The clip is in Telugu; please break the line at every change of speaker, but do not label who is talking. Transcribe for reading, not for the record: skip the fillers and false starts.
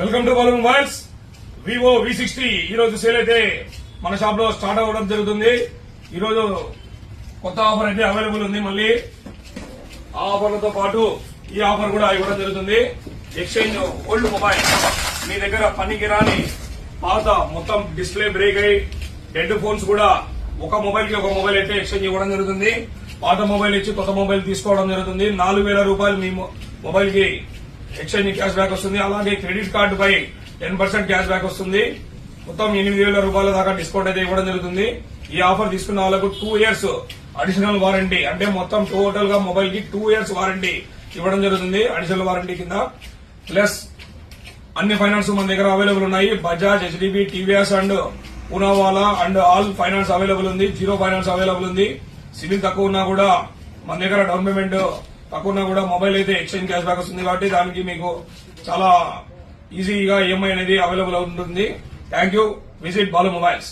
Welcome to Balu mobiles. Vivo V60 ఈ రోజు సేల్ అయితే మన షాప్ లో స్టార్ట్ అవ్వడం జరుగుతుంది. ఈ రోజు కొత్త ఆఫర్ అయితే అవైలబుల్ ఉంది. మళ్ళీ ఆ ఆఫర్లతో పాటు ఈ ఆఫర్ కూడా ఇవ్వడం జరుగుతుంది. ఎక్స్చేంజ్ ఓల్డ్ మొబైల్, మీ దగ్గర పనికి రాని పాత మొత్తం డిస్ప్లే బ్రేక్ అయ్యి డెడ్ ఫోన్స్ కూడా ఒక మొబైల్ కి ఒక మొబైల్ అయితే ఎక్స్చేంజ్ ఇవ్వడం జరుగుతుంది. పాత మొబైల్ ఇచ్చి కొత్త మొబైల్ తీసుకోవడం జరుగుతుంది. 4,000 రూపాయలు మీ మొబైల్ కి ఎక్స్చేంజ్ క్యాష్ బ్యాక్ వస్తుంది. అలాగే క్రెడిట్ కార్డు పై 10% క్యాష్ బ్యాక్ వస్తుంది. మొత్తం 8,000 రూపాయల దాకా డిస్కౌంట్ అయితే ఇవ్వడం జరుగుతుంది. ఈ ఆఫర్ తీసుకున్న వాళ్ళకు 2 ఇయర్స్ అడిషనల్ వారంటీ, అంటే మొత్తం టోటల్ గా మొబైల్ కి 2 ఇయర్స్ వారంటీ ఇవ్వడం జరుగుతుంది. అడిషనల్ వారంటీ కింద ప్లస్ అన్ని ఫైనాన్స్ మన దగ్గర అవైలబుల్ ఉన్నాయి. Bajaj, HDB, TVS and Poonawalla and all finance available ఉంది. జీరో ఫైనాన్స్ అవైలబుల్ ఉంది. సివిల్ తక్కువ ఉన్నా కూడా మన దగ్గర డౌన్ పేమెంట్ తక్కువ ఉన్నా కూడా మొబైల్ అయితే ఎక్స్చేంజ్ క్యాష్ బ్యాక్ వస్తుంది. కాబట్టి దానికి మీకు చాలా ఈజీగా EMI అనేది అవైలబుల్ ఉంటుంది. Thank you. Visit Balu mobiles.